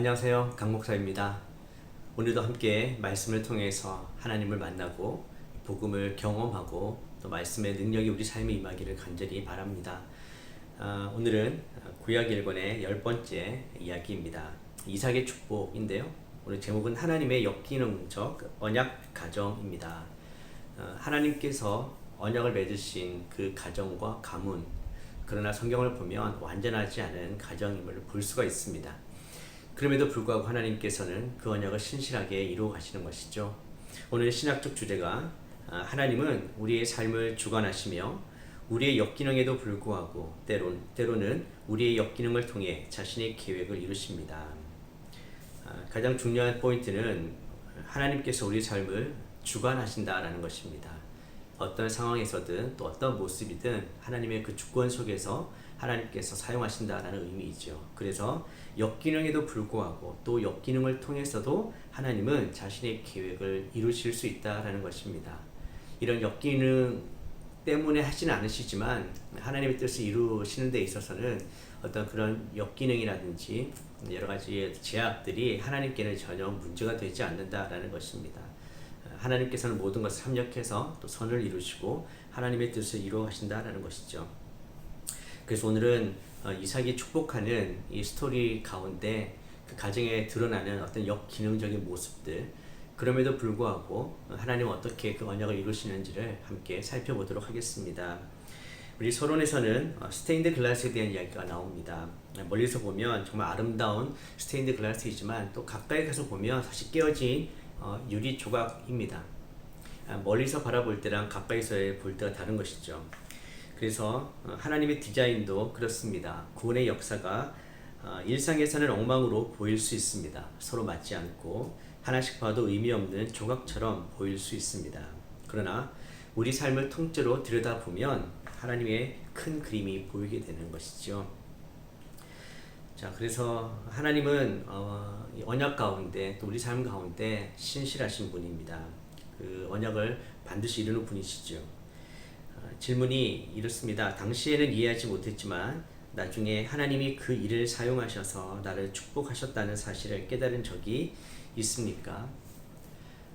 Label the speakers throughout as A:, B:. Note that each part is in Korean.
A: 안녕하세요. 강 목사입니다. 오늘도 함께 말씀을 통해서 하나님을 만나고 복음을 경험하고 또 말씀의 능력이 우리 삶에 임하기를 간절히 바랍니다. 오늘은 구약 1권의 10번째 이야기입니다. 이삭의 축복인데요. 오늘 제목은 하나님의 역기능적 언약 가정입니다. 하나님께서 언약을 맺으신 그 가정과 가문, 그러나 성경을 보면 완전하지 않은 가정임을 볼 수가 있습니다. 그럼에도 불구하고 하나님께서는 그 언약을 신실하게 이루어 가시는 것이죠. 오늘 신학적 주제가 하나님은 우리의 삶을 주관하시며 우리의 역기능에도 불구하고 때로는 우리의 역기능을 통해 자신의 계획을 이루십니다. 가장 중요한 포인트는 하나님께서 우리 삶을 주관하신다라는 것입니다. 어떤 상황에서든 또 어떤 모습이든 하나님의 그 주권 속에서 하나님께서 사용하신다라는 의미이죠. 그래서 역기능에도 불구하고 또 역기능을 통해서도 하나님은 자신의 계획을 이루실 수 있다라는 것입니다. 이런 역기능 때문에 하지는 않으시지만 하나님의 뜻을 이루시는 데 있어서는 어떤 그런 역기능이라든지 여러 가지 제약들이 하나님께는 전혀 문제가 되지 않는다라는 것입니다. 하나님께서는 모든 것을 합력해서 또 선을 이루시고 하나님의 뜻을 이루어 가신다라는 것이죠. 그래서 오늘은 이삭이 축복하는 이 스토리 가운데 그 가정에 드러나는 어떤 역기능적인 모습들, 그럼에도 불구하고 하나님은 어떻게 그 언약을 이루시는지를 함께 살펴보도록 하겠습니다. 우리 서론에서는 스테인드 글라스에 대한 이야기가 나옵니다. 멀리서 보면 정말 아름다운 스테인드 글라스이지만 또 가까이 가서 보면 사실 깨어진 유리 조각입니다. 멀리서 바라볼 때랑 가까이서 볼 때가 다른 것이죠. 그래서 하나님의 디자인도 그렇습니다. 구원의 역사가 일상에서는 엉망으로 보일 수 있습니다. 서로 맞지 않고 하나씩 봐도 의미 없는 조각처럼 보일 수 있습니다. 그러나 우리 삶을 통째로 들여다보면 하나님의 큰 그림이 보이게 되는 것이죠. 자, 그래서 하나님은 언약 가운데 또 우리 삶 가운데 신실하신 분입니다. 그 언약을 반드시 이루는 분이시죠. 질문이 이렇습니다. 당시에는 이해하지 못했지만 나중에 하나님이 그 일을 사용하셔서 나를 축복하셨다는 사실을 깨달은 적이 있습니까?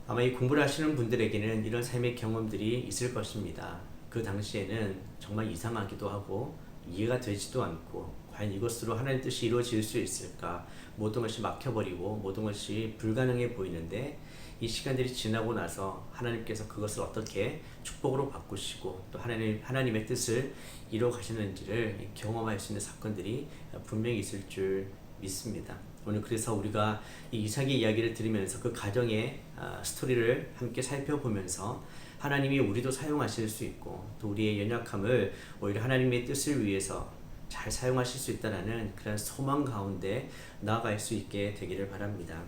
A: 아마 이 공부를 하시는 분들에게는 이런 삶의 경험들이 있을 것입니다. 그 당시에는 정말 이상하기도 하고 이해가 되지도 않고 과연 이것으로 하나님의 뜻이 이루어질 수 있을까? 모든 것이 막혀버리고 모든 것이 불가능해 보이는데 이 시간들이 지나고 나서 하나님께서 그것을 어떻게 축복으로 바꾸시고 또 하나님의 뜻을 이루어 가시는지를 경험할 수 있는 사건들이 분명히 있을 줄 믿습니다. 오늘 그래서 우리가 이 이삭의 이야기를 들으면서 그 가정의 스토리를 함께 살펴보면서 하나님이 우리도 사용하실 수 있고 또 우리의 연약함을 오히려 하나님의 뜻을 위해서 잘 사용하실 수 있다는 그런 소망 가운데 나아갈 수 있게 되기를 바랍니다.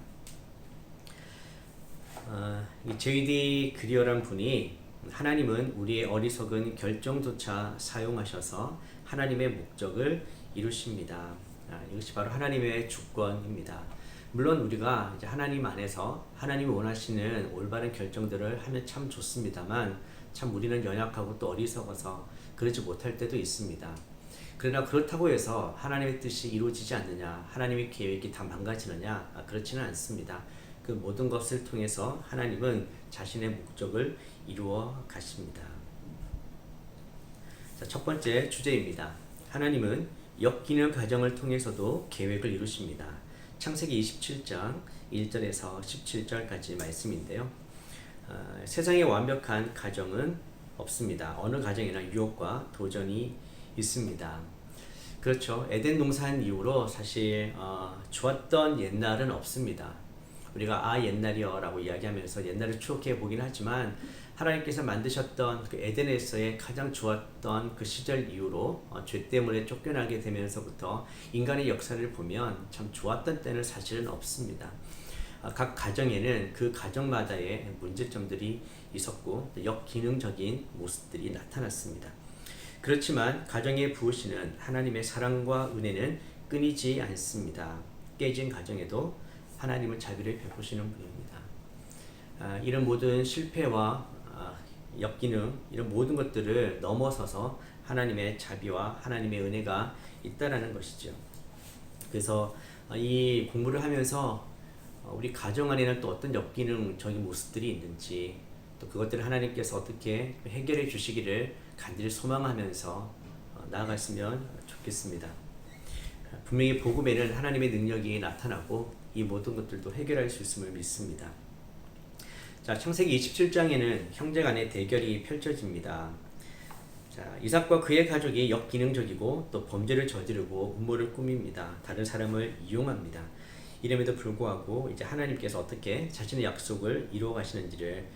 A: 이 J.D. 그리어란 분이 하나님은 우리의 어리석은 결정조차 사용하셔서 하나님의 목적을 이루십니다. 이것이 바로 하나님의 주권입니다. 물론 우리가 이제 하나님 안에서 하나님이 원하시는 올바른 결정들을 하면 참 좋습니다만 참 우리는 연약하고 또 어리석어서 그러지 못할 때도 있습니다. 그러나 그렇다고 해서 하나님의 뜻이 이루어지지 않느냐, 하나님의 계획이 다 망가지느냐, 그렇지는 않습니다. 그 모든 것을 통해서 하나님은 자신의 목적을 이루어 가십니다. 자, 첫 번째 주제입니다. 하나님은 역기능 가정을 통해서도 계획을 이루십니다. 창세기 27장 1절에서 17절까지 말씀인데요. 세상에 완벽한 가정은 없습니다. 어느 가정이나 유혹과 도전이 있습니다. 그렇죠. 에덴 동산 이후로 사실 좋았던 옛날은 없습니다. 우리가 옛날이여 라고 이야기하면서 옛날을 추억해 보긴 하지만 하나님께서 만드셨던 그 에덴에서의 가장 좋았던 그 시절 이후로 죄 때문에 쫓겨나게 되면서부터 인간의 역사를 보면 참 좋았던 때는 사실은 없습니다. 각 가정에는 그 가정마다의 문제점들이 있었고 역기능적인 모습들이 나타났습니다. 그렇지만 가정에 부으시는 하나님의 사랑과 은혜는 끊이지 않습니다. 깨진 가정에도 하나님은 자비를 베푸시는 분입니다. 이런 모든 실패와 역기능 이런 모든 것들을 넘어서서 하나님의 자비와 하나님의 은혜가 있다라는 것이죠. 그래서 이 공부를 하면서 우리 가정 안에는 또 어떤 역기능적인 모습들이 있는지, 또 그것들을 하나님께서 어떻게 해결해 주시기를 간절히 소망하면서 나아갔으면 좋겠습니다. 분명히 복음에는 하나님의 능력이 나타나고 이 모든 것들도 해결할 수 있음을 믿습니다. 자, 창세기 27장에는 형제 간의 대결이 펼쳐집니다. 자, 이삭과 그의 가족이 역기능적이고 또 범죄를 저지르고 음모를 꾸밉니다. 다른 사람을 이용합니다. 이름에도 불구하고 이제 하나님께서 어떻게 자신의 약속을 이루어 가시는지를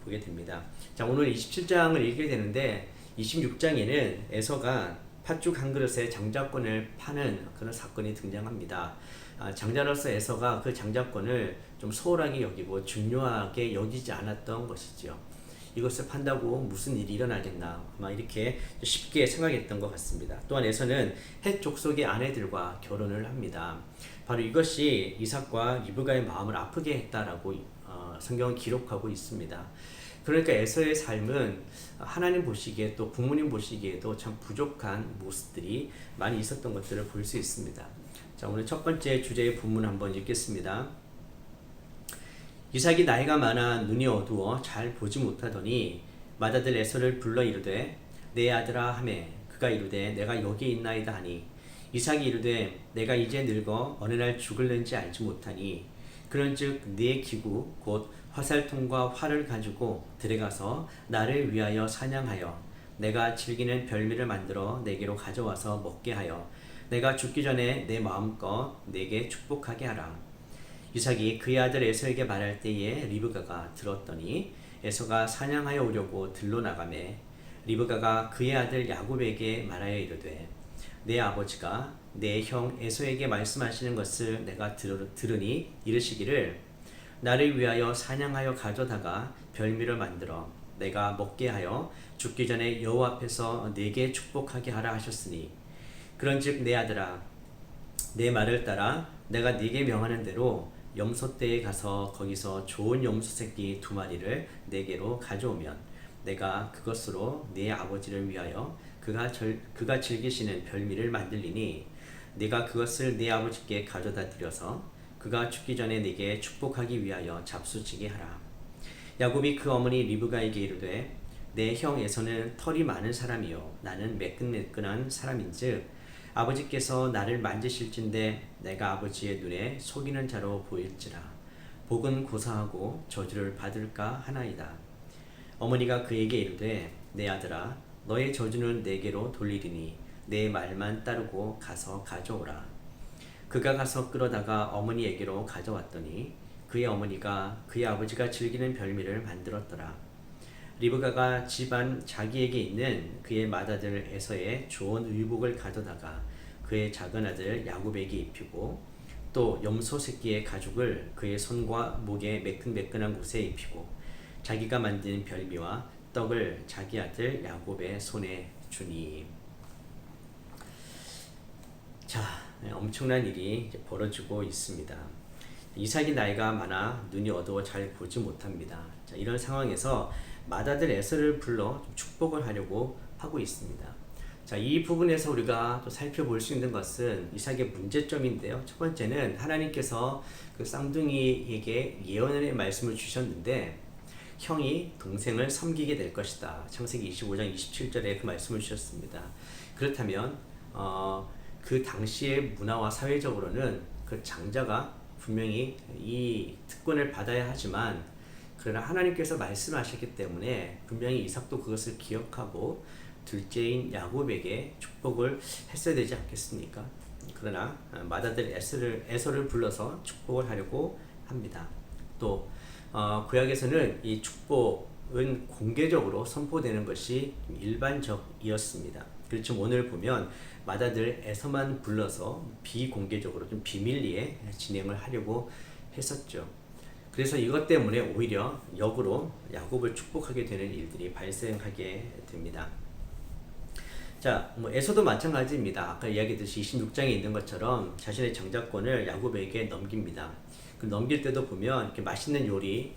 A: 보게 됩니다. 자, 오늘 27장을 읽게 되는데 26장에는 에서가 팥죽 한 그릇에 장자권을 파는 그런 사건이 등장합니다. 장자로서 에서가 그 장자권을 좀 소홀하게 여기고 중요하게 여기지 않았던 것이지요. 이것을 판다고 무슨 일이 일어나겠나, 아마 이렇게 쉽게 생각했던 것 같습니다. 또한 에서는 헷 족속의 아내들과 결혼을 합니다. 바로 이것이 이삭과 리브가의 마음을 아프게 했다라고 성경은 기록하고 있습니다. 그러니까 에서의 삶은 하나님 보시기에 또 부모님 보시기에도 참 부족한 모습들이 많이 있었던 것들을 볼 수 있습니다. 자, 오늘 첫 번째 주제의 본문 한번 읽겠습니다. 이삭이 나이가 많아 눈이 어두워 잘 보지 못하더니 맏아들 에서를 불러 이르되 내 아들아 하매 그가 이르되 내가 여기 있나이다 하니 이삭이 이르되 내가 이제 늙어 어느 날 죽을는지 알지 못하니 그런즉 네 기구 곧 화살통과 활을 가지고 들어가서 나를 위하여 사냥하여 내가 즐기는 별미를 만들어 내게로 가져와서 먹게 하여 내가 죽기 전에 내 마음껏 내게 축복하게 하라. 이삭이 그의 아들 에서에게 말할 때에 리브가가 들었더니 에서가 사냥하여 오려고 들로 나가매 리브가가 그의 아들 야곱에게 말하여 이르되 내 아버지가 내 형 에서에게 말씀하시는 것을 내가 들으니 이르시기를 나를 위하여 사냥하여 가져다가 별미를 만들어 내가 먹게 하여 죽기 전에 여호와 앞에서 내게 축복하게 하라 하셨으니 그런즉 내 아들아 내 말을 따라 내가 네게 명하는 대로 염소떼에 가서 거기서 좋은 염소 새끼 2마리를 내게로 가져오면 내가 그것으로 네 아버지를 위하여 그가 즐기시는 별미를 만들리니 네가 그것을 네 아버지께 가져다 드려서 그가 죽기 전에 네게 축복하기 위하여 잡수치게 하라. 야곱이 그 어머니 리브가에게 이르되 내 형 에서는 털이 많은 사람이요 나는 매끈매끈한 사람인즉 아버지께서 나를 만지실진데 내가 아버지의 눈에 속이는 자로 보일지라 복은 고사하고 저주를 받을까 하나이다. 어머니가 그에게 이르되 내 아들아 너의 저주는 내게로 돌리리니 내 말만 따르고 가서 가져오라. 그가 가서 끌어다가 어머니에게로 가져왔더니 그의 어머니가 그의 아버지가 즐기는 별미를 만들었더라. 리브가가 집안 자기에게 있는 그의 맏아들 에서의 좋은 의복을 가져다가 그의 작은 아들 야곱에게 입히고 또 염소 새끼의 가죽을 그의 손과 목에 매끈매끈한 곳에 입히고 자기가 만든 별미와 떡을 자기 아들 야곱의 손에 주니. 자, 엄청난 일이 이제 벌어지고 있습니다. 이삭이 나이가 많아 눈이 어두워 잘 보지 못합니다. 자, 이런 상황에서 맏아들 에서를 불러 축복을 하려고 하고 있습니다. 자, 이 부분에서 우리가 또 살펴볼 수 있는 것은 이삭의 문제점인데요. 첫 번째는 하나님께서 그 쌍둥이에게 예언의 말씀을 주셨는데 형이 동생을 섬기게 될 것이다. 창세기 25장 27절에 그 말씀을 주셨습니다. 그렇다면 그 당시의 문화와 사회적으로는 그 장자가 분명히 이 특권을 받아야 하지만 그러나 하나님께서 말씀하셨기 때문에 분명히 이삭도 그것을 기억하고 둘째인 야곱에게 축복을 했어야 되지 않겠습니까? 그러나 맏아들 에서를 불러서 축복을 하려고 합니다. 또 구약에서는 이 축복은 공개적으로 선포되는 것이 일반적이었습니다. 그렇지만 오늘 보면 맏아들 에서만 불러서 비공개적으로 좀 비밀리에 진행을 하려고 했었죠. 그래서 이것 때문에 오히려 역으로 야곱을 축복하게 되는 일들이 발생하게 됩니다. 자, 에서도 마찬가지입니다. 아까 이야기했듯이 26장에 있는 것처럼 자신의 장자권을 야곱에게 넘깁니다. 그 넘길 때도 보면 이렇게 맛있는 요리,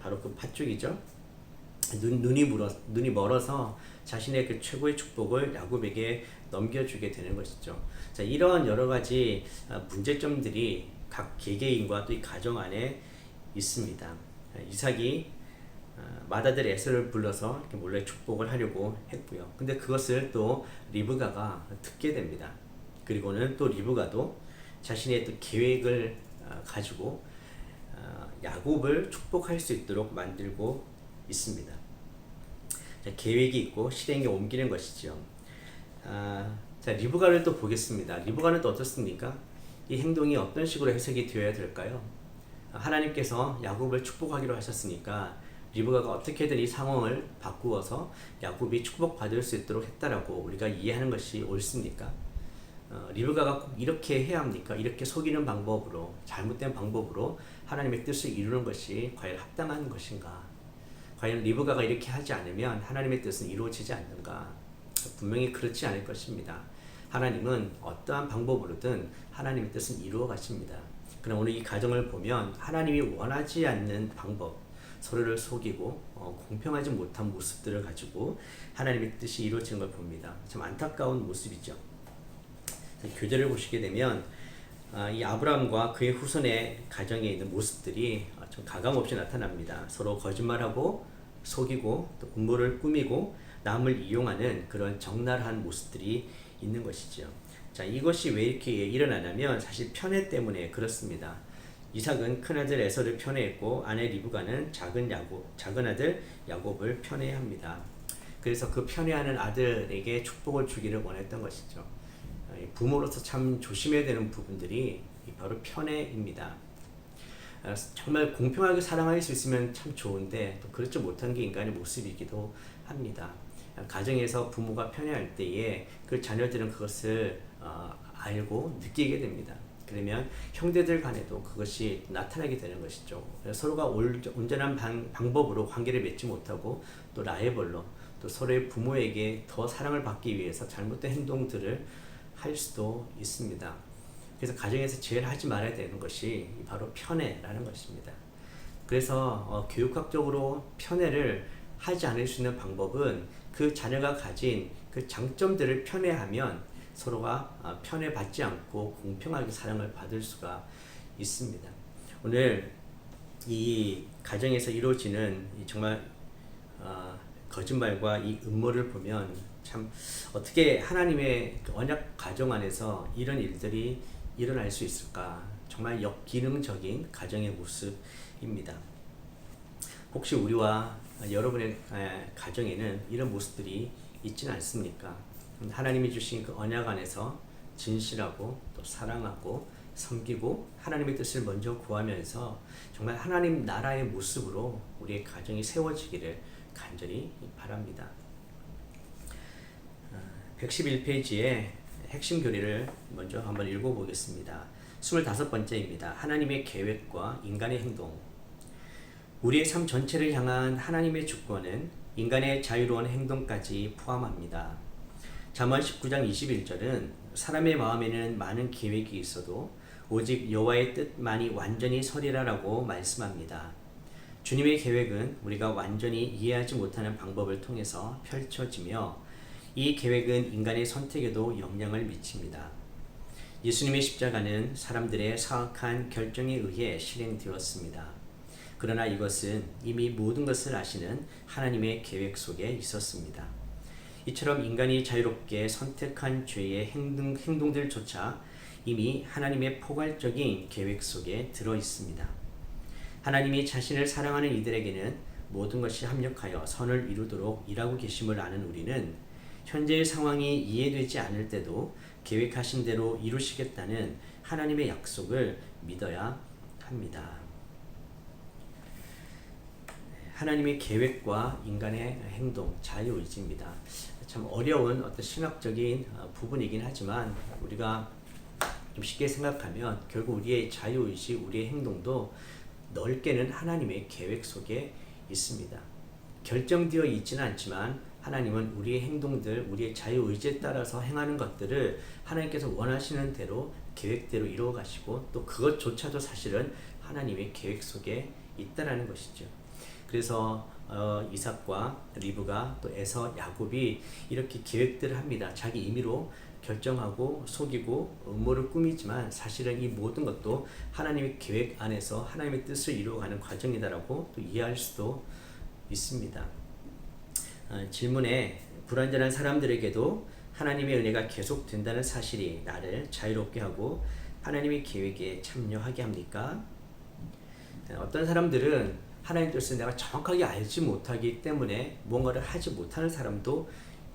A: 바로 그 팥죽이죠. 눈이 멀어서 자신의 그 최고의 축복을 야곱에게 넘겨주게 되는 것이죠. 자, 이런 여러 가지 문제점들이 각 개개인과 또 이 가정 안에 있습니다. 이삭이 맏아들 에서를 불러서 이렇게 몰래 축복을 하려고 했고요. 근데 그것을 또 리브가가 듣게 됩니다. 그리고는 또 리브가도 자신의 또 계획을 가지고 야곱을 축복할 수 있도록 만들고 있습니다. 자, 계획이 있고 실행에 옮기는 것이죠. 자, 리브가를 또 보겠습니다. 리브가는 또 어떻습니까? 이 행동이 어떤 식으로 해석이 되어야 될까요? 하나님께서 야곱을 축복하기로 하셨으니까 리브가가 어떻게든 이 상황을 바꾸어서 야곱이 축복받을 수 있도록 했다라고 우리가 이해하는 것이 옳습니까? 리브가가 꼭 이렇게 해야 합니까? 이렇게 속이는 방법으로, 잘못된 방법으로 하나님의 뜻을 이루는 것이 과연 합당한 것인가? 과연 리브가가 이렇게 하지 않으면 하나님의 뜻은 이루어지지 않는가? 분명히 그렇지 않을 것입니다. 하나님은 어떠한 방법으로든 하나님의 뜻은 이루어 가십니다. 그러나 오늘 이 가정을 보면 하나님이 원하지 않는 방법, 서로를 속이고 공평하지 못한 모습들을 가지고 하나님의 뜻이 이루어지는 걸 봅니다. 참 안타까운 모습이죠. 교재를 보시게 되면 이 아브라함과 그의 후손의 가정에 있는 모습들이 좀 가감없이 나타납니다. 서로 거짓말하고 속이고 또 음모를 꾸미고 남을 이용하는 그런 적나라한 모습들이 있는 것이죠. 자, 이것이 왜 이렇게 일어나냐면 사실 편애 때문에 그렇습니다. 이삭은 큰아들 에서를 편애했고 아내 리브가는 작은 아들 야곱을 편애합니다. 그래서 그 편애하는 아들에게 축복을 주기를 원했던 것이죠. 부모로서 참 조심해야 되는 부분들이 바로 편애입니다. 정말 공평하게 사랑할 수 있으면 참 좋은데 또 그렇지 못한 게 인간의 모습이기도 합니다. 가정에서 부모가 편애할 때에 그 자녀들은 그것을 알고 느끼게 됩니다. 그러면 형제들 간에도 그것이 나타나게 되는 것이죠. 서로가 온전한 방법으로 관계를 맺지 못하고 또 라이벌로 또 서로의 부모에게 더 사랑을 받기 위해서 잘못된 행동들을 할 수도 있습니다. 그래서 가정에서 제일 하지 말아야 되는 것이 바로 편애라는 것입니다. 그래서 교육학적으로 편애를 하지 않을 수 있는 방법은 그 자녀가 가진 그 장점들을 편애하면 서로가 편애받지 않고 공평하게 사랑을 받을 수가 있습니다. 오늘 이 가정에서 이루어지는 정말 거짓말과 이 음모를 보면 참 어떻게 하나님의 언약 가정 안에서 이런 일들이 일어날 수 있을까? 정말 역기능적인 가정의 모습입니다. 혹시 우리와 여러분의 가정에는 이런 모습들이 있지는 않습니까? 하나님이 주신 그 언약 안에서 진실하고 또 사랑하고 섬기고 하나님의 뜻을 먼저 구하면서 정말 하나님 나라의 모습으로 우리의 가정이 세워지기를 간절히 바랍니다. 111페이지에 핵심 교리를 먼저 한번 읽어보겠습니다. 25번째입니다. 하나님의 계획과 인간의 행동. 우리의 삶 전체를 향한 하나님의 주권은 인간의 자유로운 행동까지 포함합니다. 잠언 19장 21절은 사람의 마음에는 많은 계획이 있어도 오직 여호와의 뜻만이 완전히 서리라라고 말씀합니다. 주님의 계획은 우리가 완전히 이해하지 못하는 방법을 통해서 펼쳐지며 이 계획은 인간의 선택에도 영향을 미칩니다. 예수님의 십자가는 사람들의 사악한 결정에 의해 실행되었습니다. 그러나 이것은 이미 모든 것을 아시는 하나님의 계획 속에 있었습니다. 이처럼 인간이 자유롭게 선택한 죄의 행동들조차 이미 하나님의 포괄적인 계획 속에 들어 있습니다. 하나님이 자신을 사랑하는 이들에게는 모든 것이 합력하여 선을 이루도록 일하고 계심을 아는 우리는 현재의 상황이 이해되지 않을 때도 계획하신 대로 이루시겠다는 하나님의 약속을 믿어야 합니다. 하나님의 계획과 인간의 행동, 자유의지입니다. 참 어려운 어떤 신학적인 부분이긴 하지만 우리가 좀 쉽게 생각하면 결국 우리의 자유의지, 우리의 행동도 넓게는 하나님의 계획 속에 있습니다. 결정되어 있지는 않지만 하나님은 우리의 행동들, 우리의 자유의지에 따라서 행하는 것들을 하나님께서 원하시는 대로 계획대로 이루어 가시고 또 그것조차도 사실은 하나님의 계획 속에 있다라는 것이죠. 그래서 이삭과 리브가 또 에서 야곱이 이렇게 계획들을 합니다. 자기 임의로 결정하고 속이고 음모를 꾸미지만 사실은 이 모든 것도 하나님의 계획 안에서 하나님의 뜻을 이루어가는 과정이다라고 또 이해할 수도 있습니다. 질문에 불완전한 사람들에게도 하나님의 은혜가 계속된다는 사실이 나를 자유롭게 하고 하나님의 계획에 참여하게 합니까? 어떤 사람들은 하나님 뜻을 내가 정확하게 알지 못하기 때문에 뭔가를 하지 못하는 사람도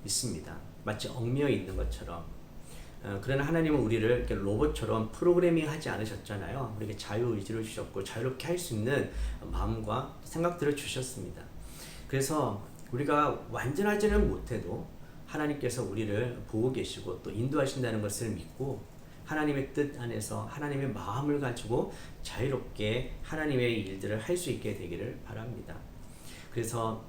A: 있습니다. 마치 얽매여 있는 것처럼. 그러나 하나님은 우리를 이렇게 로봇처럼 프로그래밍 하지 않으셨잖아요. 우리에게 자유의지를 주셨고 자유롭게 할 수 있는 마음과 생각들을 주셨습니다. 그래서 우리가 완전하지는 못해도 하나님께서 우리를 보고 계시고 또 인도하신다는 것을 믿고 하나님의 뜻 안에서 하나님의 마음을 가지고 자유롭게 하나님의 일들을 할 수 있게 되기를 바랍니다. 그래서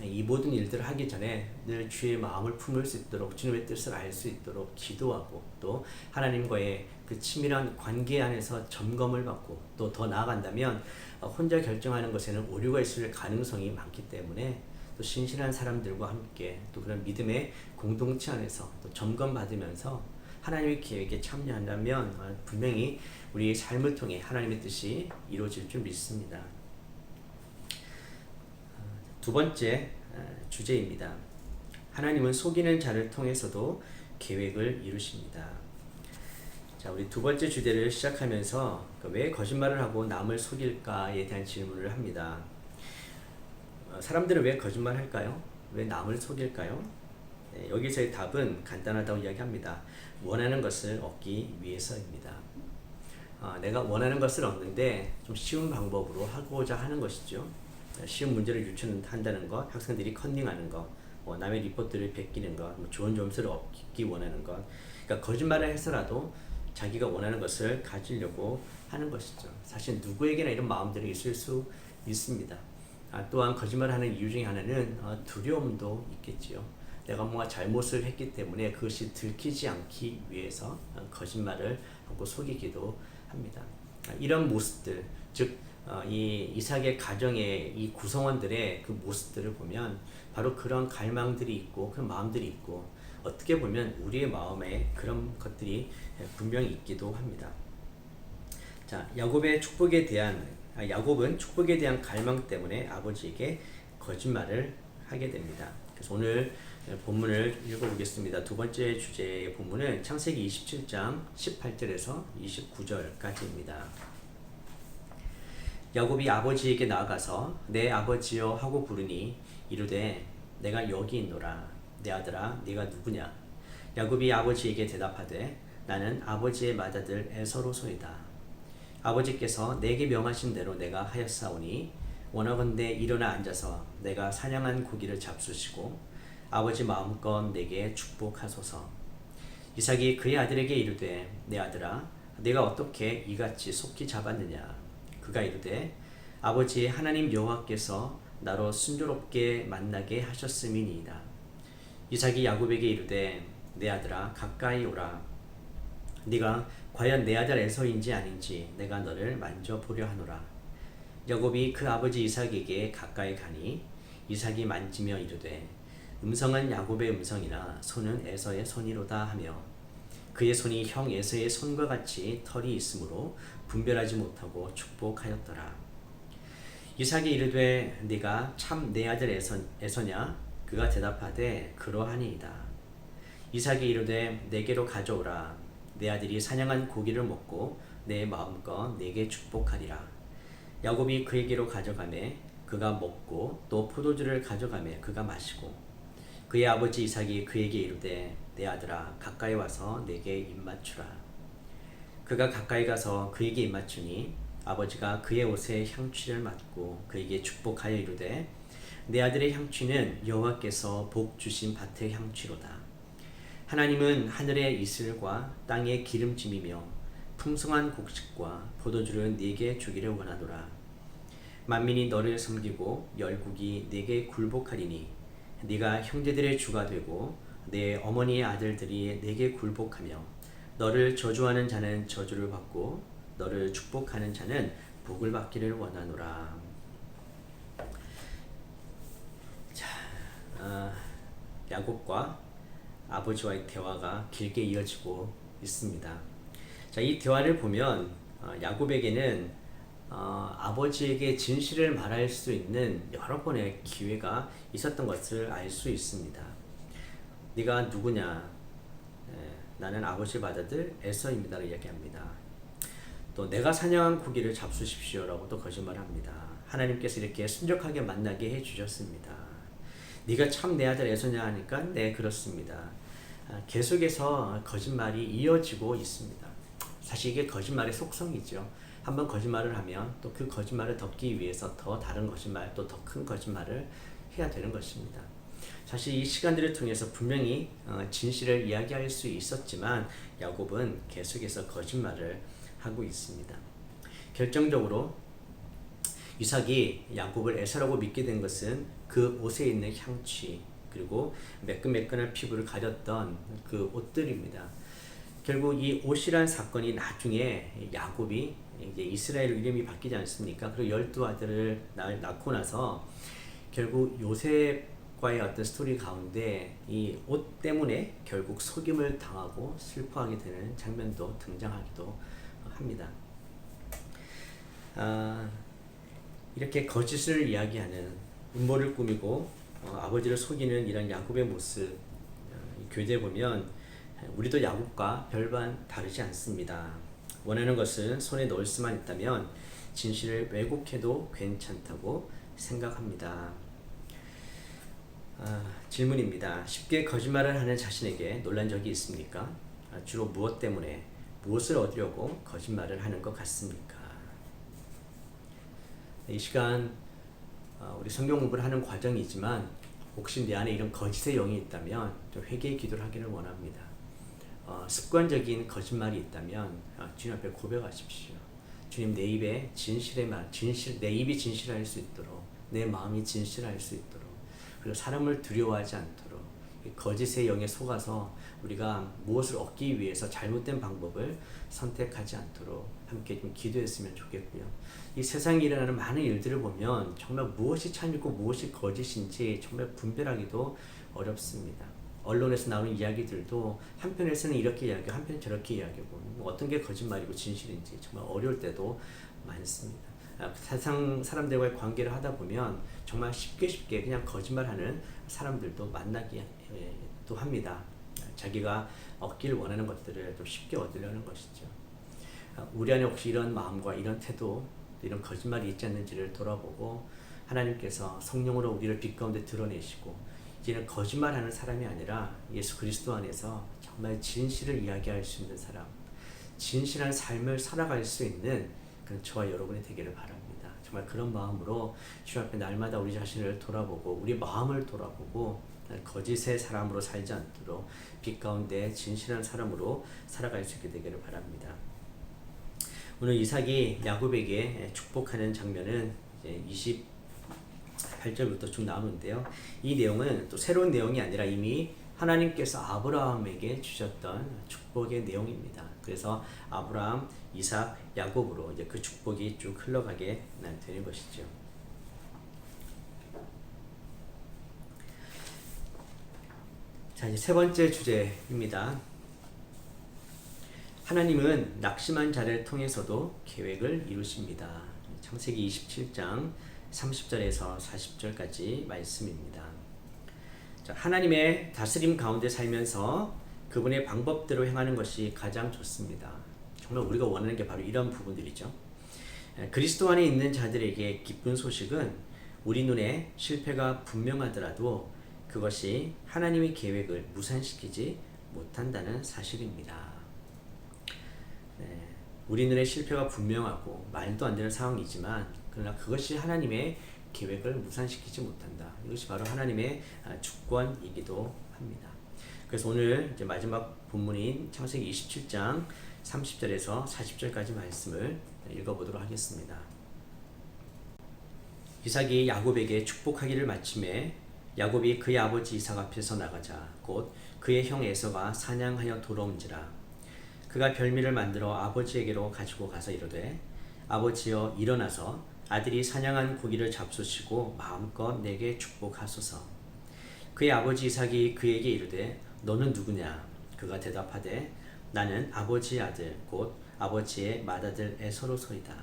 A: 이 모든 일들을 하기 전에 늘 주의 마음을 품을 수 있도록 주님의 뜻을 알 수 있도록 기도하고 또 하나님과의 그 친밀한 관계 안에서 점검을 받고 또 더 나아간다면 혼자 결정하는 것에는 오류가 있을 가능성이 많기 때문에 또 신실한 사람들과 함께 또 그런 믿음의 공동체 안에서 또 점검받으면서 하나님의 계획에 참여한다면 분명히 우리의 삶을 통해 하나님의 뜻이 이루어질 줄 믿습니다. 두 번째 주제입니다. 하나님은 속이는 자를 통해서도 계획을 이루십니다. 자, 우리 두 번째 주제를 시작하면서 왜 거짓말을 하고 남을 속일까에 대한 질문을 합니다. 사람들은 왜 거짓말할까요? 왜 남을 속일까요? 여기서의 답은 간단하다고 이야기합니다. 원하는 것을 얻기 위해서입니다. 내가 원하는 것을 얻는데 좀 쉬운 방법으로 하고자 하는 것이죠. 쉬운 문제를 유출한다는 것, 학생들이 컨닝하는 것, 남의 리포트를 베끼는 것, 좋은 점수를 얻기 원하는 것. 그러니까 거짓말을 해서라도 자기가 원하는 것을 가지려고 하는 것이죠. 사실 누구에게나 이런 마음들이 있을 수 있습니다. 또한 거짓말하는 이유 중에 하나는 두려움도 있겠지요. 내가 뭔가 잘못을 했기 때문에 그것이 들키지 않기 위해서 거짓말을 하고 속이기도 합니다. 이런 모습들, 즉 이 이삭의 가정의 이 구성원들의 그 모습들을 보면 바로 그런 갈망들이 있고 그런 마음들이 있고 어떻게 보면 우리의 마음에 그런 것들이 분명히 있기도 합니다. 자, 야곱은 축복에 대한 갈망 때문에 아버지에게 거짓말을 하게 됩니다. 그래서 오늘 본문을 읽어보겠습니다. 두 번째 주제의 본문은 창세기 27장 18절에서 29절까지입니다. 야곱이 아버지에게 나아가서 내 아버지여 하고 부르니 이르되 내가 여기 있노라. 내 아들아 네가 누구냐? 야곱이 아버지에게 대답하되 나는 아버지의 맏아들 에서로소이다. 아버지께서 내게 명하신 대로 내가 하였사오니 원하건대 일어나 앉아서 내가 사냥한 고기를 잡수시고 아버지 마음껏 내게 축복하소서. 이삭이 그의 아들에게 이르되 내 아들아 내가 어떻게 이같이 속히 잡았느냐? 그가 이르되 아버지 하나님 여호와께서 나로 순조롭게 만나게 하셨음이니이다. 이삭이 야곱에게 이르되 내 아들아 가까이 오라. 네가 과연 내 아들 에서인지 아닌지 내가 너를 만져보려 하노라. 야곱이 그 아버지 이삭에게 가까이 가니 이삭이 만지며 이르되 음성은 야곱의 음성이나 손은 에서의 손이로다 하며 그의 손이 형 에서의 손과 같이 털이 있으므로 분별하지 못하고 축복하였더라. 이삭이 이르되 네가 참 내 아들 에서냐? 그가 대답하되 그러하니이다. 이삭이 이르되 내게로 가져오라. 내 아들이 사냥한 고기를 먹고 내 마음껏 내게 축복하리라. 야곱이 그에게로 가져가매 그가 먹고 또 포도주를 가져가매 그가 마시고 그의 아버지 이삭이 그에게 이르되 내 아들아 가까이 와서 내게 입맞추라. 그가 가까이 가서 그에게 입맞추니 아버지가 그의 옷에 향취를 맡고 그에게 축복하여 이르되 내 아들의 향취는 여호와께서 복 주신 밭의 향취로다. 하나님은 하늘의 이슬과 땅의 기름짐이며 풍성한 곡식과 포도주를 네게 주기를 원하노라. 만민이 너를 섬기고 열국이 네게 굴복하리니 네가 형제들의 주가 되고 내 어머니의 아들들이 네게 굴복하며 너를 저주하는 자는 저주를 받고 너를 축복하는 자는 복을 받기를 원하노라. 야곱과 아버지와의 대화가 길게 이어지고 있습니다. 자, 이 대화를 보면 야곱에게는 아버지에게 진실을 말할 수 있는 여러 번의 기회가 있었던 것을 알 수 있습니다. 네가 누구냐? 나는 아버지를 받아들 에서입니다라고 이야기합니다. 또 내가 사냥한 고기를 잡수십시오라고 또 거짓말합니다. 하나님께서 이렇게 순적하게 만나게 해주셨습니다. 네가 참 내 아들 에서냐 하니까 네 그렇습니다. 계속해서 거짓말이 이어지고 있습니다. 사실 이게 거짓말의 속성이죠. 한번 거짓말을 하면 또 그 거짓말을 덮기 위해서 더 다른 거짓말 또 더 큰 거짓말을 해야 되는 것입니다. 사실 이 시간들을 통해서 분명히 진실을 이야기할 수 있었지만 야곱은 계속해서 거짓말을 하고 있습니다. 결정적으로 이삭이 야곱을 에서라고 믿게 된 것은 그 옷에 있는 향취 그리고 매끈매끈한 피부를 가렸던 그 옷들입니다. 결국 이 옷이란 사건이 나중에 야곱이 이제 이스라엘 이름이 바뀌지 않습니까? 그리고 12아들을 낳고 나서 결국 요셉과의 어떤 스토리 가운데 이 옷 때문에 결국 속임을 당하고 슬퍼하게 되는 장면도 등장하기도 합니다. 이렇게 거짓을 이야기하는 음모를 꾸미고 아버지를 속이는 이런 야곱의 모습 교재에 보면 우리도 야곱과 별반 다르지 않습니다. 원하는 것은 손에 넣을 수만 있다면 진실을 왜곡해도 괜찮다고 생각합니다. 질문입니다. 쉽게 거짓말을 하는 자신에게 놀란 적이 있습니까? 주로 무엇 때문에 무엇을 얻으려고 거짓말을 하는 것 같습니까? 이 시간 우리 성경 공부를 하는 과정이지만 혹시 내 안에 이런 거짓의 영이 있다면 좀 회개의 기도를 하기를 원합니다. 습관적인 거짓말이 있다면 주님 앞에 고백하십시오. 주님 내 입에 진실의 말, 내 입이 진실할 수 있도록 내 마음이 진실할 수 있도록 그리고 사람을 두려워하지 않도록 거짓의 영에 속아서 우리가 무엇을 얻기 위해서 잘못된 방법을 선택하지 않도록 함께 좀 기도했으면 좋겠고요. 이 세상에 일어나는 많은 일들을 보면 정말 무엇이 참이고 무엇이 거짓인지 정말 분별하기도 어렵습니다. 언론에서 나오는 이야기들도 한편에서는 이렇게 이야기하고 한편 저렇게 이야기하고 어떤 게 거짓말이고 진실인지 정말 어려울 때도 많습니다. 세상 사람들과의 관계를 하다 보면 정말 쉽게 그냥 거짓말하는 사람들도 만나기도 합니다. 자기가 얻기를 원하는 것들을 좀 쉽게 얻으려는 것이죠. 우리 안에 혹시 이런 마음과 이런 태도, 이런 거짓말이 있지 않는지를 돌아보고 하나님께서 성령으로 우리를 빛 가운데 드러내시고 이제는 거짓말하는 사람이 아니라 예수 그리스도 안에서 정말 진실을 이야기할 수 있는 사람, 진실한 삶을 살아갈 수 있는 그런 저와 여러분이 되기를 바랍니다. 정말 그런 마음으로 주 앞에 날마다 우리 자신을 돌아보고 우리 마음을 돌아보고 거짓의 사람으로 살지 않도록 빛 가운데 진실한 사람으로 살아갈 수 있게 되기를 바랍니다. 오늘 이삭이 야곱에게 축복하는 장면은 이제 28절부터 쭉 나오는데요. 이 내용은 또 새로운 내용이 아니라 이미 하나님께서 아브라함에게 주셨던 축복의 내용입니다. 그래서 아브라함, 이삭, 야곱으로 이제 그 축복이 쭉 흘러가게 되는 것이죠. 자, 이제 세 번째 주제입니다. 하나님은 낙심한 자를 통해서도 계획을 이루십니다. 창세기 27장 30절에서 40절까지 말씀입니다. 자, 하나님의 다스림 가운데 살면서 그분의 방법대로 행하는 것이 가장 좋습니다. 정말 우리가 원하는 게 바로 이런 부분들이죠. 그리스도 안에 있는 자들에게 기쁜 소식은 우리 눈에 실패가 분명하더라도 그것이 하나님의 계획을 무산시키지 못한다는 사실입니다. 우리 눈에 실패가 분명하고 말도 안 되는 상황이지만 그러나 그것이 하나님의 계획을 무산시키지 못한다. 이것이 바로 하나님의 주권이기도 합니다. 그래서 오늘 이제 마지막 본문인 창세기 27장 30절에서 40절까지 말씀을 읽어보도록 하겠습니다. 이삭이 야곱에게 축복하기를 마침에 야곱이 그의 아버지 이삭 앞에서 나가자 곧 그의 형 에서가 사냥하여 돌아온지라 그가 별미를 만들어 아버지에게로 가지고 가서 이르되 아버지여 일어나서 아들이 사냥한 고기를 잡수시고 마음껏 내게 축복하소서. 그의 아버지 이삭이 그에게 이르되 너는 누구냐? 그가 대답하되 나는 아버지의 아들 곧 아버지의 맏아들 에서로소이다.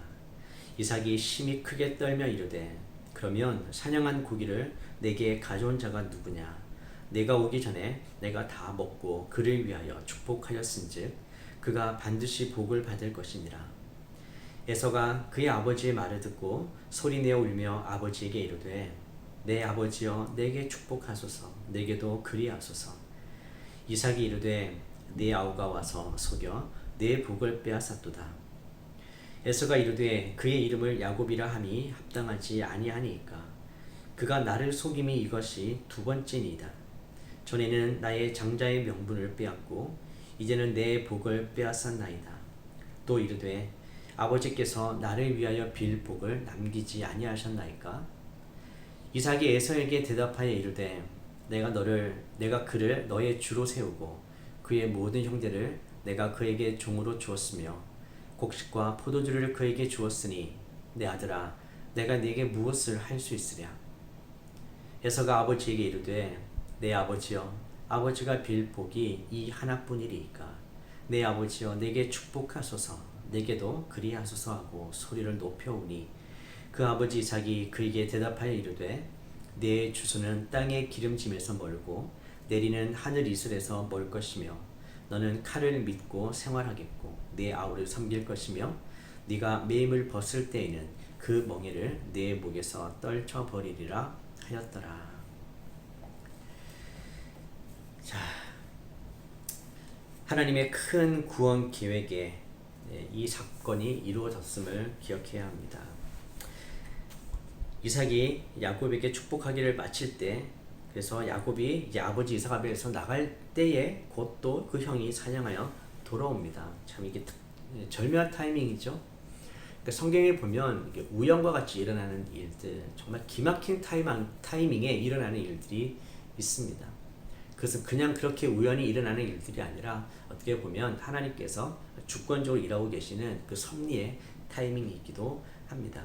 A: 이삭이 심히 크게 떨며 이르되 그러면 사냥한 고기를 내게 가져온 자가 누구냐? 내가 오기 전에 내가 다 먹고 그를 위하여 축복하였은즉 그가 반드시 복을 받을 것이니라. 에서가 그의 아버지의 말을 듣고 소리내어 울며 아버지에게 이르되 내 아버지여 내게 축복하소서. 내게도 그리하소서. 이삭이 이르되 네 아우가 와서 속여 내 복을 빼앗았도다. 에서가 이르되 그의 이름을 야곱이라 함이 합당하지 아니하니까. 그가 나를 속임이 이것이 두 번째니이다. 전에는 나의 장자의 명분을 빼앗고 이제는 내 복을 빼앗았나이다. 또 이르되 아버지께서 나를 위하여 빌 복을 남기지 아니하셨나이까. 이삭이 에서에게 대답하여 이르되 내가 그를 너의 주로 세우고 그의 모든 형제를 내가 그에게 종으로 주었으며 곡식과 포도주를 그에게 주었으니 내 아들아 내가 네게 무엇을 할 수 있으랴. 에서가 아버지에게 이르되 내 아버지여 아버지가 빌 복이 이 하나뿐이리이까. 내 아버지여 내게 축복하소서. 내게도 그리하소서 하고 소리를 높여오니 그 아버지 이삭이 그에게 대답하여 이르되 내 주소는 땅의 기름짐에서 멀고 내리는 하늘 이슬에서 멀 것이며 너는 칼을 믿고 생활하겠고 내 아우를 섬길 것이며 네가 매임을 벗을 때에는 그 멍에를 내 목에서 떨쳐버리리라 하였더라. 자, 하나님의 큰 구원 계획에 이 사건이 이루어졌음을 기억해야 합니다. 이삭이 야곱에게 축복하기를 마칠 때, 그래서 야곱이 이제 아버지 이삭 앞에서 나갈 때에 곧 또 그 형이 사냥하여 돌아옵니다. 참 이게 절묘한 타이밍이죠. 그러니까 성경에 보면 이게 우연과 같이 일어나는 일들, 정말 기막힌 타이밍에 일어나는 일들이 있습니다. 그것은 그냥 그렇게 우연히 일어나는 일들이 아니라 어떻게 보면 하나님께서 주권적으로 일하고 계시는 그 섭리의 타이밍이기도 합니다.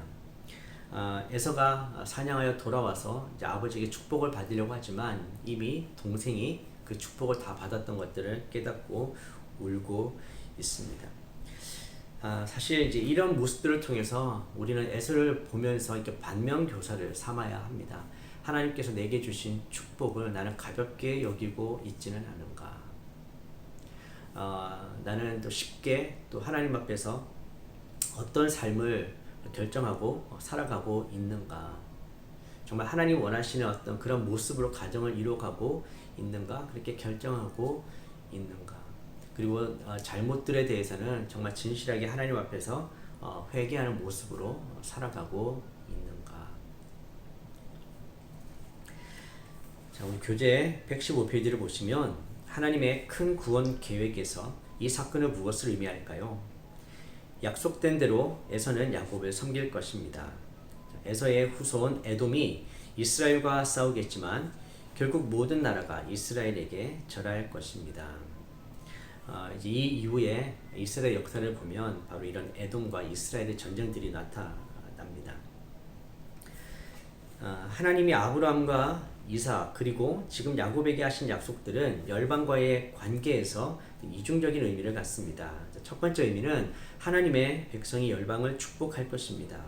A: 에서가 사냥하여 돌아와서 이제 아버지에게 축복을 받으려고 하지만 이미 동생이 그 축복을 다 받았던 것들을 깨닫고 울고 있습니다. 사실 이제 이런 모습들을 통해서 우리는 에서를 보면서 이렇게 반면교사를 삼아야 합니다. 하나님께서 내게 주신 축복을 나는 가볍게 여기고 있지는 않은가? 나는 또 쉽게 또 하나님 앞에서 어떤 삶을 결정하고 살아가고 있는가? 정말 하나님 원하시는 어떤 그런 모습으로 가정을 이루어가고 있는가? 그렇게 결정하고 있는가? 그리고 잘못들에 대해서는 정말 진실하게 하나님 앞에서 회개하는 모습으로 살아가고 있는가? 자, 우리 교재 115페이지를 보시면 하나님의 큰 구원 계획에서 이 사건은 무엇을 의미할까요? 약속된 대로 에서는 야곱을 섬길 것입니다. 에서의 후손 에돔이 이스라엘과 싸우겠지만 결국 모든 나라가 이스라엘에게 절할 것입니다. 이 이후에 이스라엘 역사를 보면 바로 이런 에돔과 이스라엘의 전쟁들이 나타납니다. 하나님이 아브라함과 이삭 그리고 지금 야곱에게 하신 약속들은 열방과의 관계에서 이중적인 의미를 갖습니다. 첫 번째 의미는 하나님의 백성이 열방을 축복할 것입니다.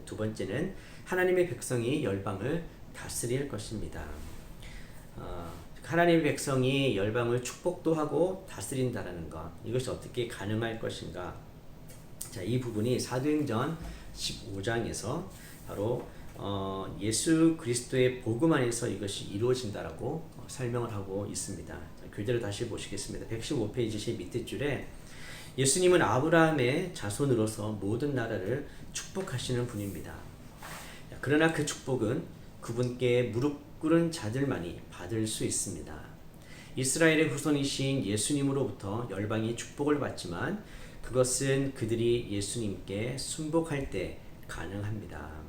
A: 두 번째는 하나님의 백성이 열방을 다스릴 것입니다. 하나님의 백성이 열방을 축복도 하고 다스린다라는 것, 이것이 어떻게 가능할 것인가? 자, 이 부분이 사도행전 15장에서 바로 예수 그리스도의 복음 안에서 이것이 이루어진다라고 설명을 하고 있습니다. 자, 교재를 다시 보시겠습니다. 115페이지 밑에 줄에 예수님은 아브라함의 자손으로서 모든 나라를 축복하시는 분입니다. 그러나 그 축복은 그분께 무릎 꿇은 자들만이 받을 수 있습니다. 이스라엘의 후손이신 예수님으로부터 열방이 축복을 받지만 그것은 그들이 예수님께 순복할 때 가능합니다.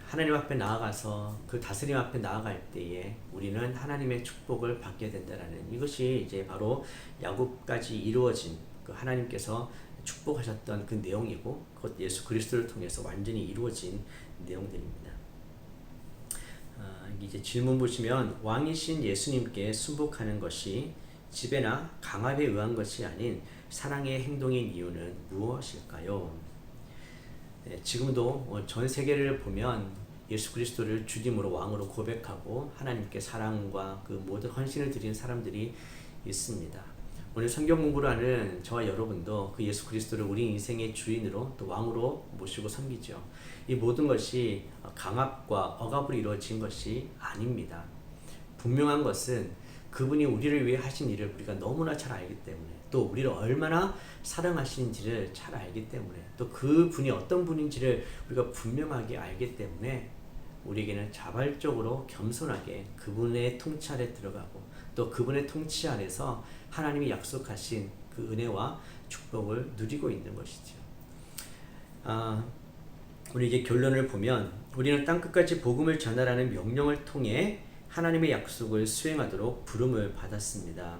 A: 하나님 앞에 나아가서 그 다스림 앞에 나아갈 때에 우리는 하나님의 축복을 받게 된다라는 이것이 이제 바로 야곱까지 이루어진 그 하나님께서 축복하셨던 그 내용이고 곧 예수 그리스도를 통해서 완전히 이루어진 내용들입니다. 이제 질문 보시면 왕이신 예수님께 순복하는 것이 지배나 강압에 의한 것이 아닌 사랑의 행동인 이유는 무엇일까요? 네, 지금도 전 세계를 보면 예수 그리스도를 주님으로 왕으로 고백하고 하나님께 사랑과 그 모든 헌신을 드리는 사람들이 있습니다. 오늘 성경 공부를 하는 저와 여러분도 그 예수 그리스도를 우리 인생의 주인으로 또 왕으로 모시고 섬기죠. 이 모든 것이 강압과 억압으로 이루어진 것이 아닙니다. 분명한 것은 그분이 우리를 위해 하신 일을 우리가 너무나 잘 알기 때문에, 또 우리를 얼마나 사랑하시는지를 잘 알기 때문에, 또 그분이 어떤 분인지를 우리가 분명하게 알기 때문에 우리에게는 자발적으로 겸손하게 그분의 통치 아래 들어가고, 또 그분의 통치 안에서 하나님이 약속하신 그 은혜와 축복을 누리고 있는 것이죠. 우리 이제 결론을 보면 우리는 땅끝까지 복음을 전하라는 명령을 통해 하나님의 약속을 수행하도록 부름을 받았습니다.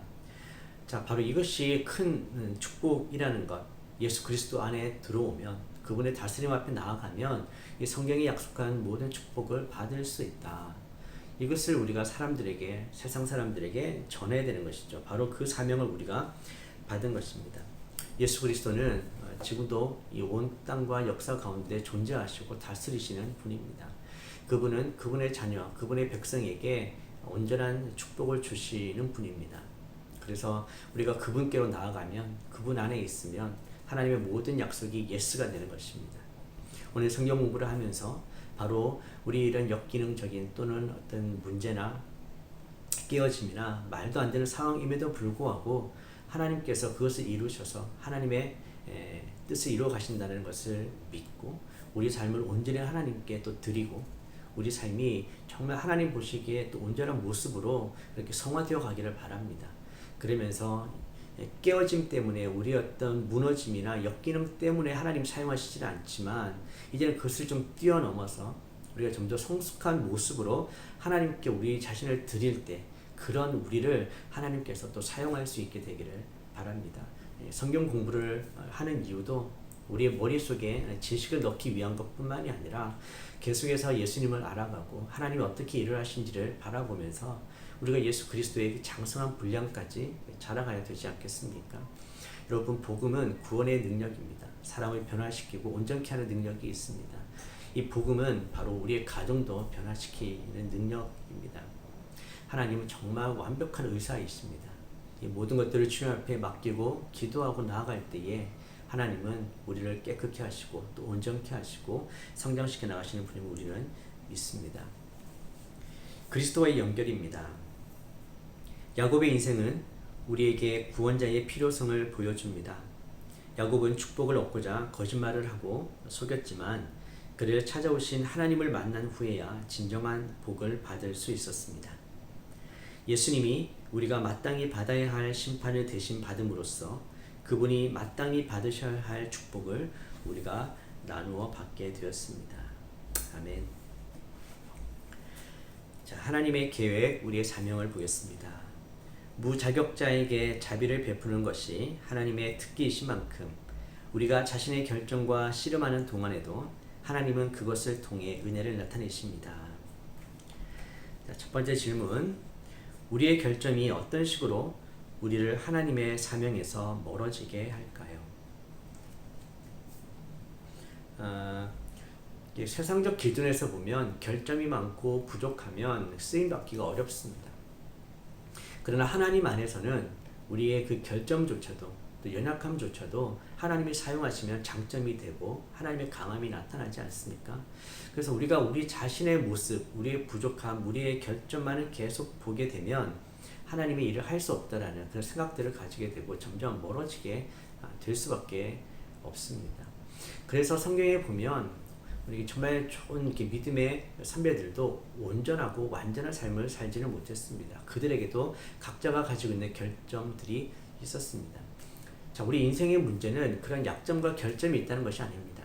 A: 자, 바로 이것이 큰 축복이라는 것. 예수 그리스도 안에 들어오면, 그분의 다스림 앞에 나아가면 이 성경이 약속한 모든 축복을 받을 수 있다. 이것을 우리가 사람들에게, 세상 사람들에게 전해야 되는 것이죠. 바로 그 사명을 우리가 받은 것입니다. 예수 그리스도는 지금도 이 온 땅과 역사 가운데 존재하시고 다스리시는 분입니다. 그분은 그분의 자녀, 그분의 백성에게 온전한 축복을 주시는 분입니다. 그래서 우리가 그분께로 나아가면, 그분 안에 있으면 하나님의 모든 약속이 예스가 되는 것입니다. 오늘 성경 공부를 하면서 바로 우리 이런 역기능적인 또는 어떤 문제나 깨어짐이나 말도 안 되는 상황임에도 불구하고 하나님께서 그것을 이루셔서 하나님의 뜻을 이루어 가신다는 것을 믿고 우리 삶을 온전히 하나님께 또 드리고, 우리 삶이 정말 하나님 보시기에 또 온전한 모습으로 이렇게 성화되어 가기를 바랍니다. 그러면서 깨어짐 때문에 우리 어떤 무너짐이나 역기능 때문에 하나님 사용하시지 않지만, 이제는 그것을 좀 뛰어넘어서 우리가 좀 더 성숙한 모습으로 하나님께 우리 자신을 드릴 때, 그런 우리를 하나님께서 또 사용할 수 있게 되기를 바랍니다. 성경 공부를 하는 이유도 우리의 머릿속에 지식을 넣기 위한 것뿐만이 아니라 계속해서 예수님을 알아가고 하나님이 어떻게 일을 하신지를 바라보면서 우리가 예수 그리스도의 장성한 분량까지 자라가야 되지 않겠습니까? 여러분, 복음은 구원의 능력입니다. 사람을 변화시키고 온전케 하는 능력이 있습니다. 이 복음은 바로 우리의 가정도 변화시키는 능력입니다. 하나님은 정말 완벽한 의사이십니다. 이 모든 것들을 주님 앞에 맡기고 기도하고 나아갈 때에 하나님은 우리를 깨끗게 하시고 또 온전케 하시고 성장시켜 나가시는 분임을 우리는 믿습니다. 그리스도와의 연결입니다. 야곱의 인생은 우리에게 구원자의 필요성을 보여줍니다. 야곱은 축복을 얻고자 거짓말을 하고 속였지만 그를 찾아오신 하나님을 만난 후에야 진정한 복을 받을 수 있었습니다. 예수님이 우리가 마땅히 받아야 할 심판을 대신 받음으로써 그분이 마땅히 받으셔야 할 축복을 우리가 나누어 받게 되었습니다. 아멘. 자, 하나님의 계획, 우리의 사명을 보겠습니다. 무자격자에게 자비를 베푸는 것이 하나님의 특기이신 만큼 우리가 자신의 결정과 씨름하는 동안에도 하나님은 그것을 통해 은혜를 나타내십니다. 자, 첫 번째 질문. 우리의 결정이 어떤 식으로 우리를 하나님의 사명에서 멀어지게 할까요? 세상적 기준에서 보면 결점이 많고 부족하면 쓰임받기가 어렵습니다. 그러나 하나님 안에서는 우리의 그 결점조차도 또 연약함조차도 하나님이 사용하시면 장점이 되고 하나님의 강함이 나타나지 않습니까? 그래서 우리가 우리 자신의 모습, 우리의 부족함, 우리의 결점만을 계속 보게 되면 하나님의 일을 할 수 없다라는 그런 생각들을 가지게 되고 점점 멀어지게 될 수밖에 없습니다. 그래서 성경에 보면 우리 정말 좋은 이렇게 믿음의 선배들도 온전하고 완전한 삶을 살지는 못했습니다. 그들에게도 각자가 가지고 있는 결점들이 있었습니다. 자, 우리 인생의 문제는 그런 약점과 결점이 있다는 것이 아닙니다.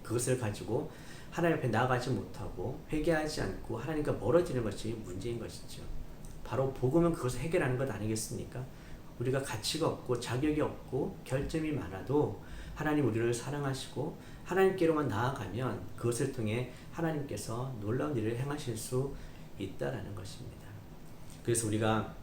A: 그것을 가지고 하나님 앞에 나아가지 못하고 회개하지 않고 하나님과 멀어지는 것이 문제인 것이죠. 바로 복음은 그것을 해결하는 것 아니겠습니까? 우리가 가치가 없고 자격이 없고 결점이 많아도 하나님 우리를 사랑하시고 하나님께로만 나아가면 그것을 통해 하나님께서 놀라운 일을 행하실 수 있다라는 것입니다. 그래서 우리가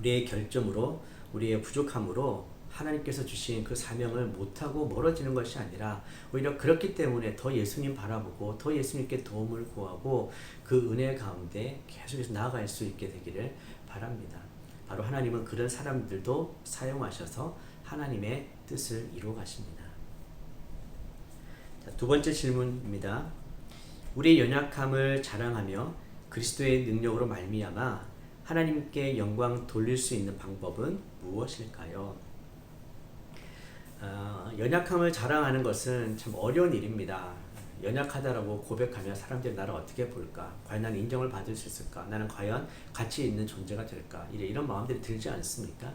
A: 우리의 결점으로 우리의 부족함으로 하나님께서 주신 그 사명을 못하고 멀어지는 것이 아니라 오히려 그렇기 때문에 더 예수님 바라보고 더 예수님께 도움을 구하고 그 은혜 가운데 계속해서 나아갈 수 있게 되기를 바랍니다. 바로 하나님은 그런 사람들도 사용하셔서 하나님의 뜻을 이루어 가십니다. 자, 두 번째 질문입니다. 우리의 연약함을 자랑하며 그리스도의 능력으로 말미암아 하나님께 영광 돌릴 수 있는 방법은 무엇일까요? 연약함을 자랑하는 것은 참 어려운 일입니다. 연약하다라고 고백하면 사람들이 나를 어떻게 볼까? 과연 나는 인정을 받을 수 있을까? 나는 과연 가치 있는 존재가 될까? 이런 마음들이 들지 않습니까?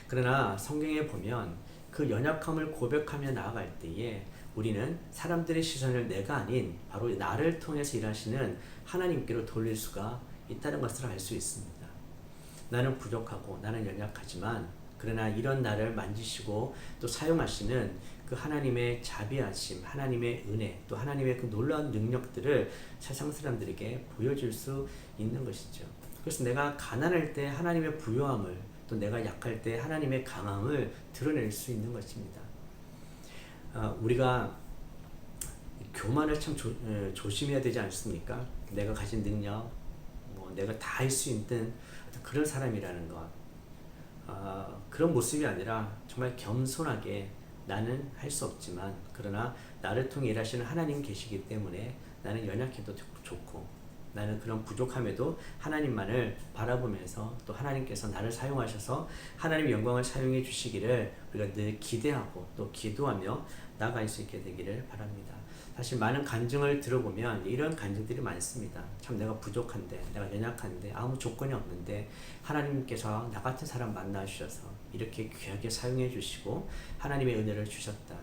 A: 그러나 성경에 보면 그 연약함을 고백하며 나아갈 때에 우리는 사람들의 시선을 내가 아닌 바로 나를 통해서 일하시는 하나님께로 돌릴 수가 있다는 것을 알 수 있습니다. 나는 부족하고 나는 연약하지만 그러나 이런 나를 만지시고 또 사용하시는 그 하나님의 자비하심, 하나님의 은혜, 또 하나님의 그 놀라운 능력들을 세상 사람들에게 보여줄 수 있는 것이죠. 그래서 내가 가난할 때 하나님의 부요함을, 또 내가 약할 때 하나님의 강함을 드러낼 수 있는 것입니다. 우리가 교만을 참 조심해야 되지 않습니까? 내가 가진 능력, 내가 다 할 수 있는 그런 사람이라는 것. 그런 모습이 아니라 정말 겸손하게 나는 할 수 없지만 그러나 나를 통해 일하시는 하나님 계시기 때문에 나는 연약해도 좋고 나는 그런 부족함에도 하나님만을 바라보면서 또 하나님께서 나를 사용하셔서 하나님의 영광을 사용해 주시기를 우리가 늘 기대하고 또 기도하며 나아갈 수 있게 되기를 바랍니다. 사실 많은 간증을 들어보면 이런 간증들이 많습니다. 참 내가 부족한데, 내가 연약한데, 아무 조건이 없는데 하나님께서 나 같은 사람 만나 주셔서 이렇게 귀하게 사용해 주시고 하나님의 은혜를 주셨다.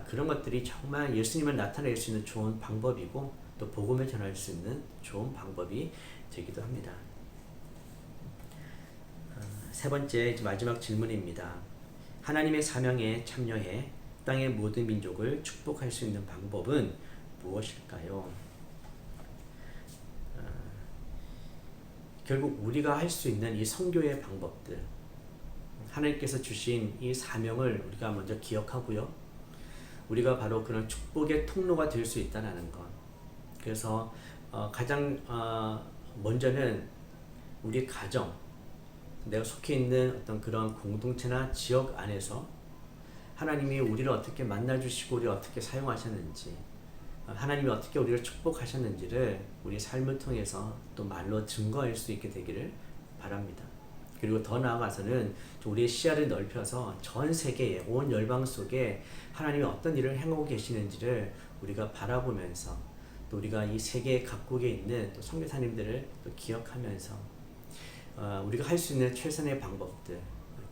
A: 그런 것들이 정말 예수님을 나타낼 수 있는 좋은 방법이고 또 복음을 전할 수 있는 좋은 방법이 되기도 합니다. 세 번째 마지막 질문입니다. 하나님의 사명에 참여해 땅의 모든 민족을 축복할 수 있는 방법은 무엇일까요? 결국 우리가 할 수 있는 이 선교의 방법들, 하나님께서 주신 이 사명을 우리가 먼저 기억하고요. 우리가 바로 그런 축복의 통로가 될 수 있다는 것. 그래서 가장 먼저는 우리 가정, 내가 속해 있는 어떤 그런 공동체나 지역 안에서 하나님이 우리를 어떻게 만나주시고 우리를 어떻게 사용하셨는지, 하나님이 어떻게 우리를 축복하셨는지를 우리 삶을 통해서 또 말로 증거할 수 있게 되기를 바랍니다. 그리고 더 나아가서는 우리의 시야를 넓혀서 전 세계에, 온 열방 속에 하나님이 어떤 일을 행하고 계시는지를 우리가 바라보면서 또 우리가 이 세계 각국에 있는 또 선교사님들을 또 기억하면서 우리가 할 수 있는 최선의 방법들,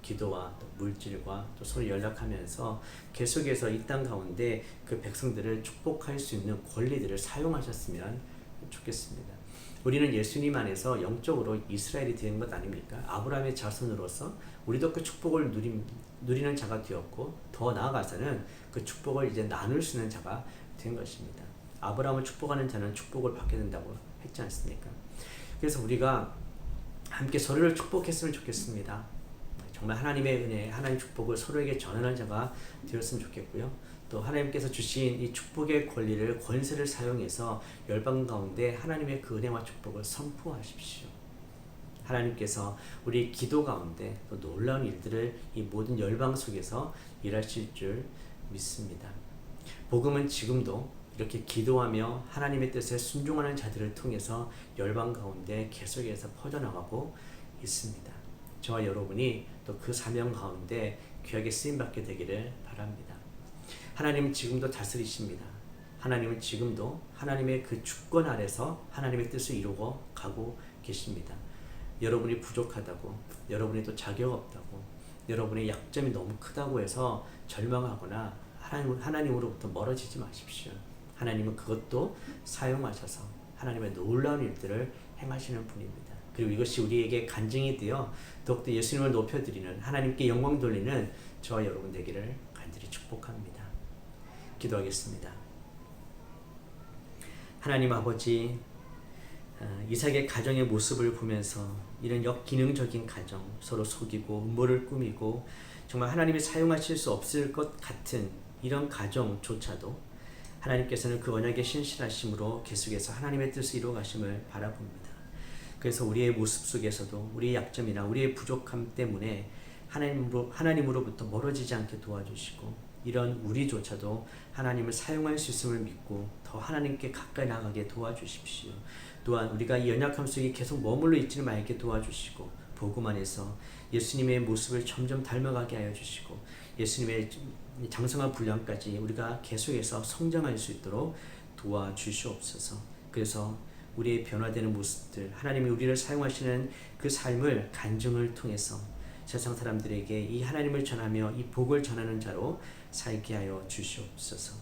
A: 기도와 또 물질과 또 서로 연락하면서 계속해서 이 땅 가운데 그 백성들을 축복할 수 있는 권리들을 사용하셨으면 좋겠습니다. 우리는 예수님 안에서 영적으로 이스라엘이 된 것 아닙니까? 아브라함의 자손으로서 우리도 그 축복을 누리는 자가 되었고 더 나아가서는 그 축복을 이제 나눌 수 있는 자가 된 것입니다. 아브라함을 축복하는 자는 축복을 받게 된다고 했지 않습니까? 그래서 우리가 함께 서로를 축복했으면 좋겠습니다. 정말 하나님의 은혜, 하나님 축복을 서로에게 전하는 자가 되었으면 좋겠고요. 또 하나님께서 주신 이 축복의 권리를, 권세를 사용해서 열방 가운데 하나님의 그 은혜와 축복을 선포하십시오. 하나님께서 우리 기도 가운데 또 놀라운 일들을 이 모든 열방 속에서 일하실 줄 믿습니다. 복음은 지금도 이렇게 기도하며 하나님의 뜻에 순종하는 자들을 통해서 열방 가운데 계속해서 퍼져나가고 있습니다. 저와 여러분이 또 그 사명 가운데 귀하게 쓰임받게 되기를 바랍니다. 하나님은 지금도 다스리십니다. 하나님은 지금도 하나님의 그 주권 아래서 하나님의 뜻을 이루고 가고 계십니다. 여러분이 부족하다고, 여러분이 또 자격 없다고, 여러분의 약점이 너무 크다고 해서 절망하거나 하나님으로부터 멀어지지 마십시오. 하나님은 그것도 사용하셔서 하나님의 놀라운 일들을 행하시는 분입니다. 그리고 이것이 우리에게 간증이 되어 더욱더 예수님을 높여드리는, 하나님께 영광 돌리는 저와 여러분 되기를 간절히 축복합니다. 기도하겠습니다. 하나님 아버지, 이삭의 가정의 모습을 보면서 이런 역기능적인 가정, 서로 속이고 음모를 꾸미고 정말 하나님이 사용하실 수 없을 것 같은 이런 가정조차도 하나님께서는 그 언약의 신실하심으로 계속해서 하나님의 뜻을 이루어가심을 바라봅니다. 그래서 우리의 모습 속에서도 우리의 약점이나 우리의 부족함 때문에 하나님으로부터 멀어지지 않게 도와주시고 이런 우리조차도 하나님을 사용할 수 있음을 믿고 더 하나님께 가까이 나가게 도와주십시오. 또한 우리가 이 연약함 속에 계속 머물러 있지는 말게 도와주시고 복음 안에서 예수님의 모습을 점점 닮아가게 하여 주시고 예수님의 장성한 분량까지 우리가 계속해서 성장할 수 있도록 도와주시옵소서. 그래서 우리의 변화되는 모습들, 하나님이 우리를 사용하시는 그 삶을 간증을 통해서 세상 사람들에게 이 하나님을 전하며 이 복을 전하는 자로 살게 하여 주시옵소서.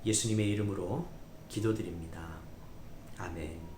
A: 예수님의 이름으로 기도드립니다. 아멘.